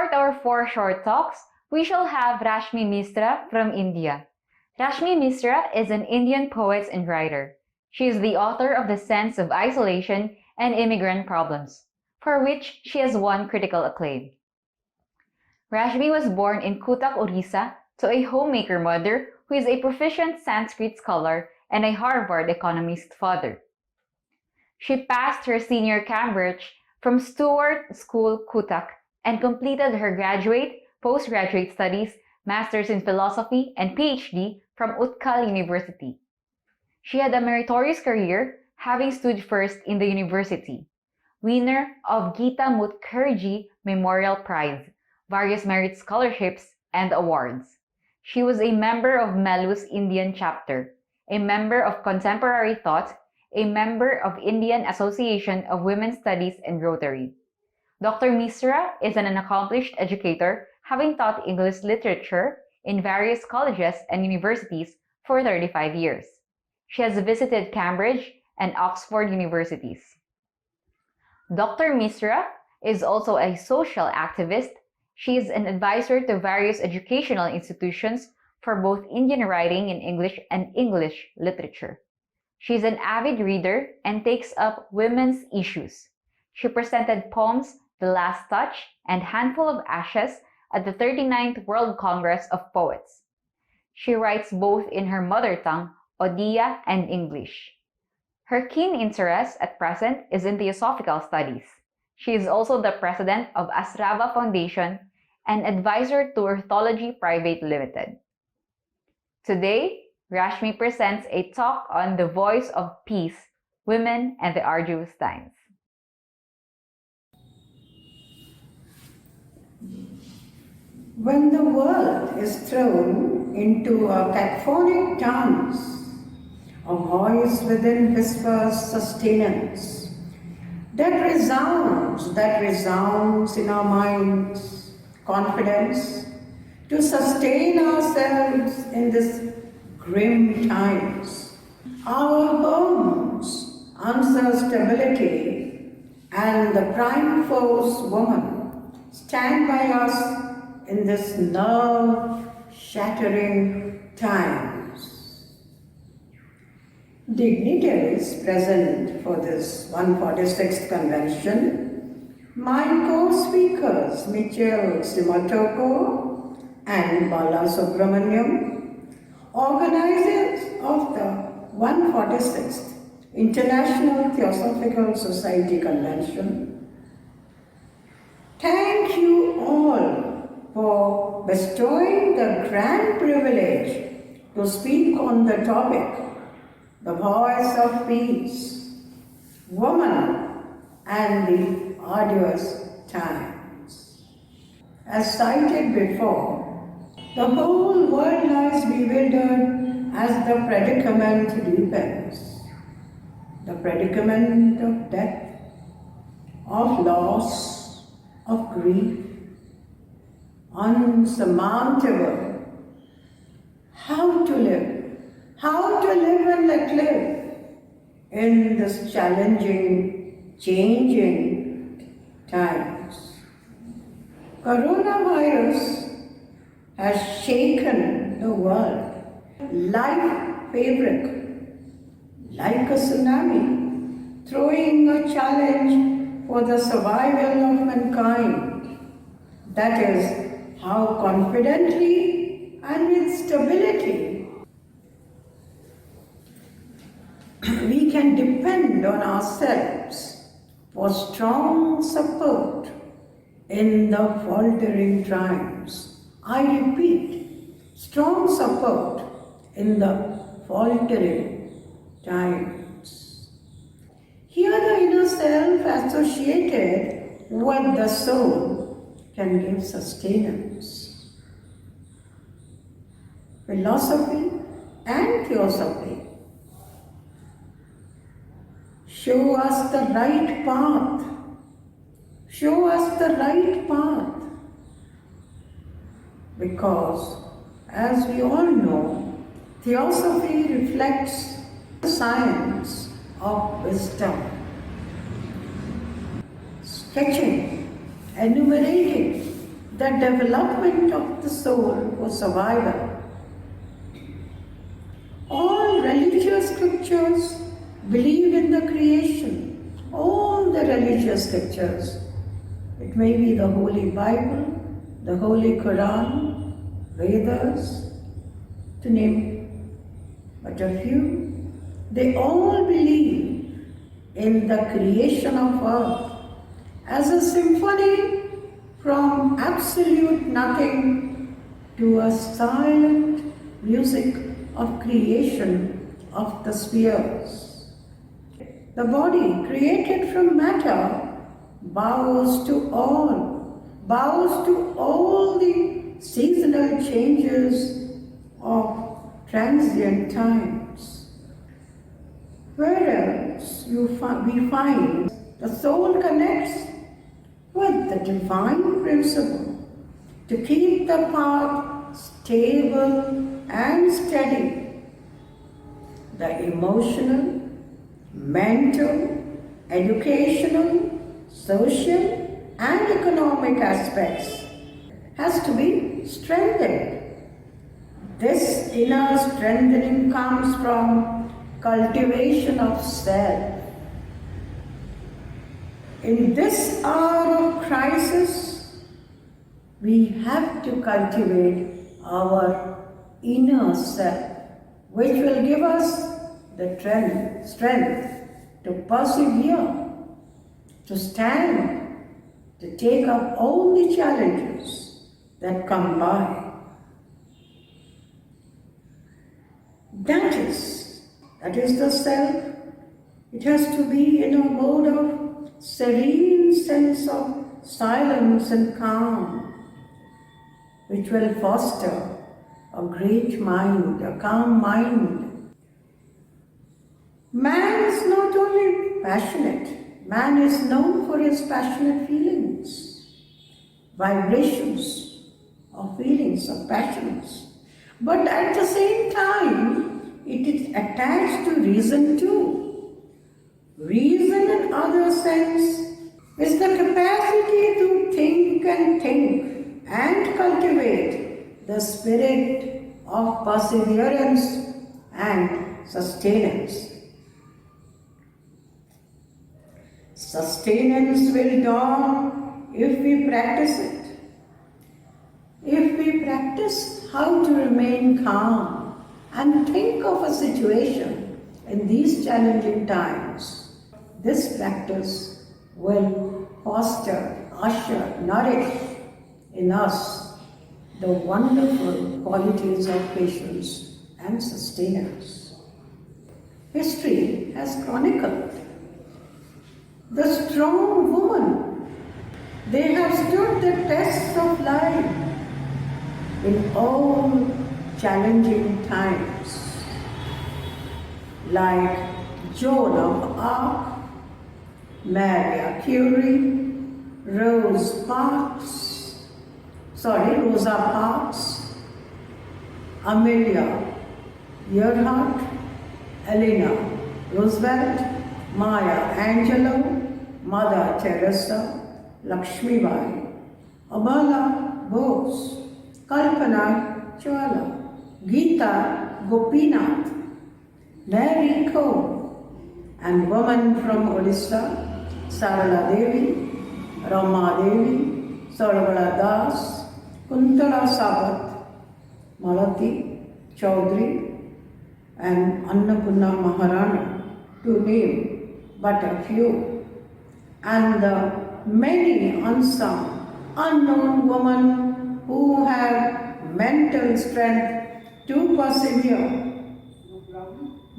start our 4 short talks, we shall have Rashmi Misra from India. Rashmi Misra is an Indian poet and writer. She is the author of The Sense of Isolation and Immigrant Problems, for which she has won critical acclaim. Rashmi was born in Cuttack, Orissa, to a homemaker mother who is a proficient Sanskrit scholar and a Harvard economist father. She passed her senior Cambridge from Stuart School, Cuttack, and completed her graduate, postgraduate studies, Masters in Philosophy, and PhD from Utkal University. She had a meritorious career, having stood first in the university, winner of Gita Mukherjee Memorial Prize, various merit scholarships, and awards. She was a member of MELU's Indian chapter, a member of Contemporary Thought, a member of Indian Association of Women's Studies and Rotary. Dr. Misra is an accomplished educator, having taught English literature in various colleges and universities for 35 years. She has visited Cambridge and Oxford universities. Dr. Misra is also a social activist. She is an advisor to various educational institutions for both Indian writing in English and English literature. She is an avid reader and takes up women's issues. She presented poems The Last Touch and Handful of Ashes at the 39th World Congress of Poets. She writes both in her mother tongue, Odia, and English. Her keen interest at present is in Theosophical Studies. She is also the president of Asrava Foundation and advisor to Orthology Private Limited. Today, Rashmi presents a talk on the voice of peace, women, and the arduous times. When the world is thrown into a cacophonic dance, a voice within whispers sustainance, that resounds in our minds, confidence to sustain ourselves in this grim times. Our homes answer stability, and the prime force woman stand by us in this nerve-shattering times. Dignitaries present for this 146th convention, my co-speakers Michelle Simatoko and Bala Subramaniam, organizers of the 146th International Theosophical Society Convention, thank you all for bestowing the grand privilege to speak on the topic, the voice of peace, woman, and the arduous times. As cited before, the whole world lies bewildered as the predicament deepens. The predicament of death, of loss, of grief, unsurmountable. How to live and let live in this challenging, changing times. Coronavirus has shaken the world like fabric, like a tsunami, throwing a challenge for the survival of mankind. That is how confidently and with stability we can depend on ourselves for strong support in the faltering times. I repeat, strong support in the faltering times. Here the inner self associated with the soul can give sustenance. Philosophy and theosophy show us the right path. Show us the right path. Because, as we all know, theosophy reflects the science of wisdom. Sketching, enumerating the development of the soul for survival. All religious scriptures believe in the creation. All the religious scriptures. It may be the Holy Bible, the Holy Quran, Vedas, to name but a few. They all believe in the creation of earth as a symphony from absolute nothing to a silent music of creation of the spheres. The body created from matter bows to all the seasonal changes of transient times. Whereas we find the soul connects with the divine principle to keep the path stable and steady. The emotional, mental, educational, social and economic aspects has to be strengthened. This inner strengthening comes from cultivation of self. In this hour of crisis, we have to cultivate our inner self, which will give us the strength to persevere, to stand, to take up all the challenges that come by. That is the self. It has to be in a mode of serene sense of silence and calm, which will foster a great mind, a calm mind. Man is not only passionate, man is known for his passionate feelings, vibrations of feelings, of passions. But at the same time, it is attached to reason too. Reason in other sense is the capacity to think and cultivate the spirit of perseverance and sustenance. Sustenance will dawn if we practice it. If we practice how to remain calm and think of a situation in these challenging times, this practice will foster, usher, nourish in us the wonderful qualities of patience and sustenance. History has chronicled the strong woman. They have stood the test of life in all challenging times, like Joan of Arc, Maria Curie, Rosa Parks, Amelia Earhart, Eleanor Roosevelt, Maya Angelou, Mother Teresa, Lakshmi Bai, Abala Bose, Kalpana Chawla, Geeta Gopinath, Mary Kom, and women from Odisha, Sarala Devi, Rama Devi, Sarabala Das, Kuntala Sabat, Malati Chaudhary, and Annapurna Maharana, to name but a few, and the many unsung, unknown women who have mental strength to persevere.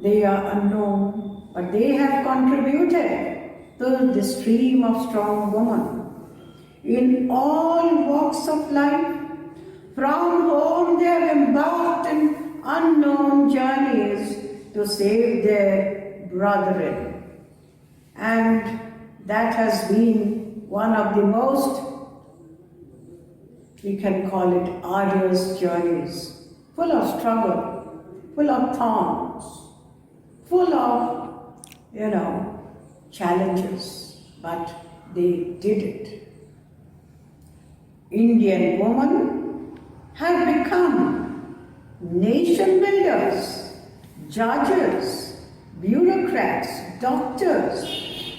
They are unknown, but they have contributed to the stream of strong women. In all walks of life, from home they have embarked in unknown journeys to save their brethren. And that has been one of the most, we can call it, arduous journeys, full of struggle, full of thorns, full of, challenges, but they did it. Indian women have become nation builders, judges, bureaucrats, doctors,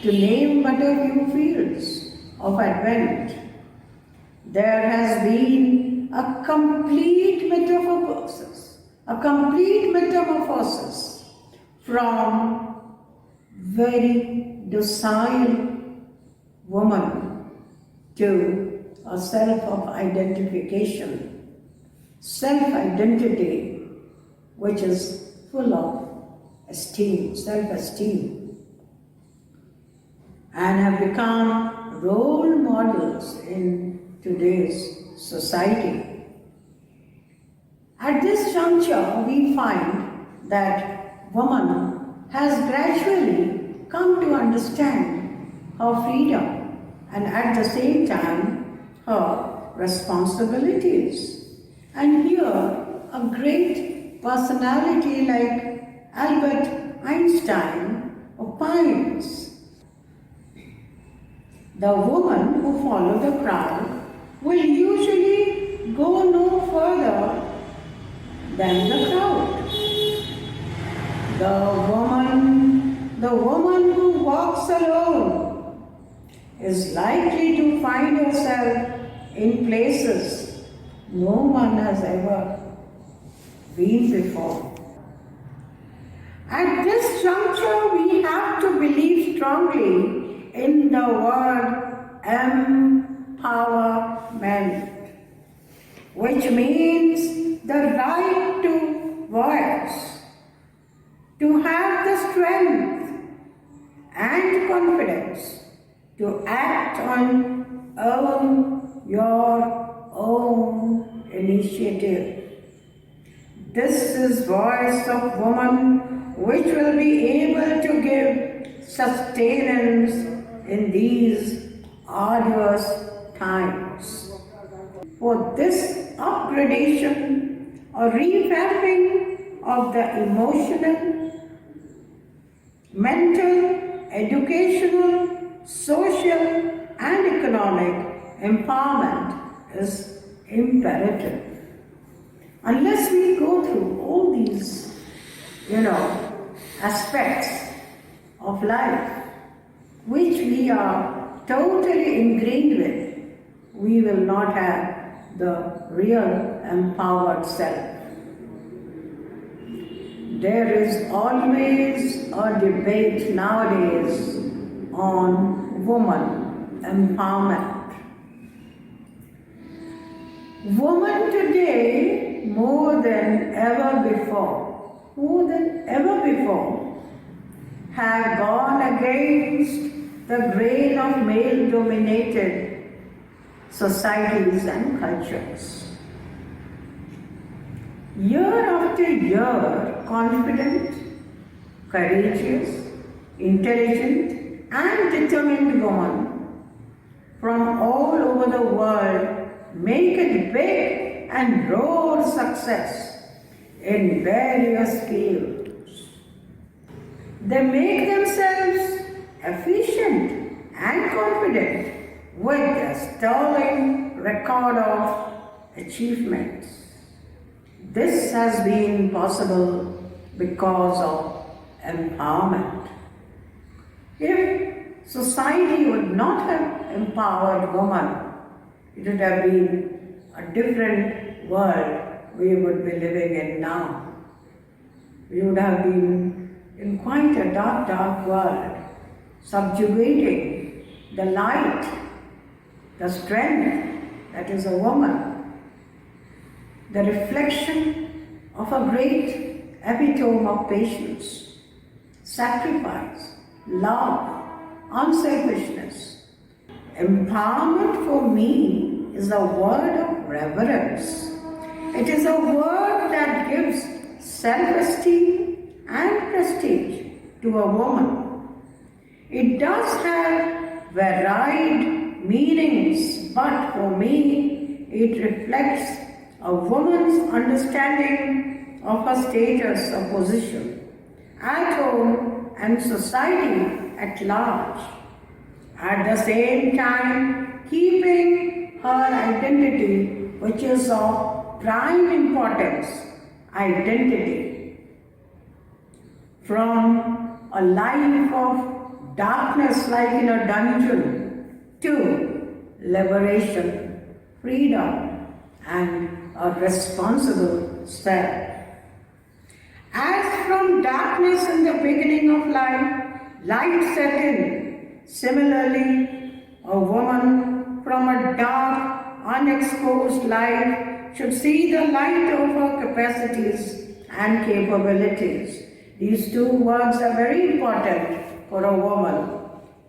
to name but a few fields of advent. There has been a complete metamorphosis from very docile woman to a self of identification, self-identity, which is full of esteem, self-esteem, and have become role models in today's society. At this juncture, we find that woman has gradually come to understand her freedom and at the same time her responsibilities. And here, a great personality like Albert Einstein opines, the woman who follows the crowd will usually go no further than the crowd. The woman who walks alone is likely to find herself in places no one has ever been before. At this juncture, we have to believe strongly in the word empowerment, which means the right to voice, to have the strength and confidence to act on your own initiative. This is voice of woman which will be able to give sustenance in these arduous times. For this upgradation or revamping of the emotional, mental, educational, social and economic empowerment is imperative. Unless we go through all these, aspects of life, which we are totally ingrained with, we will not have the real empowered self. There is always a debate nowadays on woman empowerment. Women today, more than ever before, have gone against the grain of male-dominated societies and cultures. Year after year, confident, courageous, intelligent, and determined women from all over the world make it big and roar success in various fields. They make themselves efficient and confident with a sterling record of achievements. This has been possible because of empowerment. If society would not have empowered women, it would have been a different world we would be living in now. We would have been in quite a dark, dark world, subjugating the light, the strength that is a woman, the reflection of a great epitome of patience, sacrifice, love, unselfishness. Empowerment for me is a word of reverence. It is a word that gives self-esteem and prestige to a woman. It does have varied meanings, but for me, it reflects a woman's understanding of her status or position at home and society at large. At the same time, keeping her identity, which is of prime importance, identity. From a life of darkness like in a dungeon to liberation, freedom, and a responsible step. As from darkness in the beginning of life, light set in. Similarly, a woman from a dark, unexposed life should see the light of her capacities and capabilities. These two words are very important for a woman.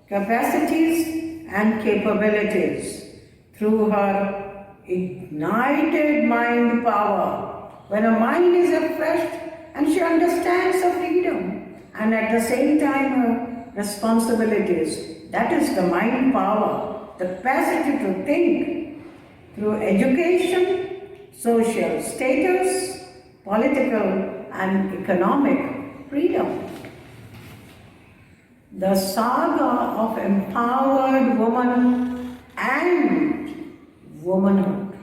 Capacities and capabilities. Through her ignited mind power. When a mind is refreshed and she understands her freedom and at the same time her responsibilities, that is the mind power, the capacity to think through education, social status, political and economic freedom. The saga of empowered woman and womanhood.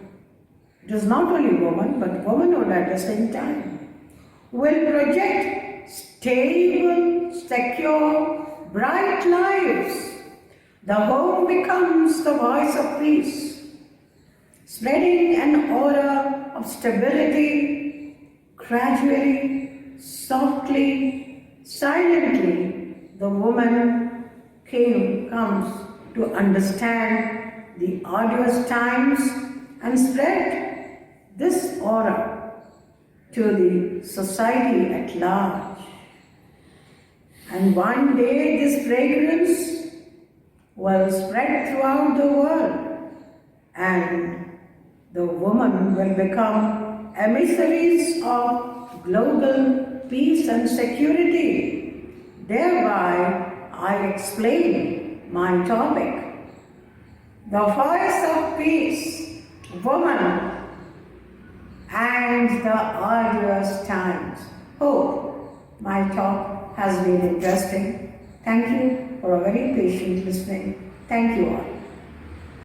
It is not only woman, but womanhood at the same time. Will project stable, secure, bright lives. The home becomes the voice of peace, spreading an aura of stability, gradually, softly, silently. The woman comes to understand the arduous times and spread this aura to the society at large. And one day this fragrance will spread throughout the world and the woman will become emissaries of global peace and security. Thereby, I explain my topic. The voice of peace, woman, and the arduous times. Hope my talk has been interesting. Thank you for a very patient listening. Thank you all.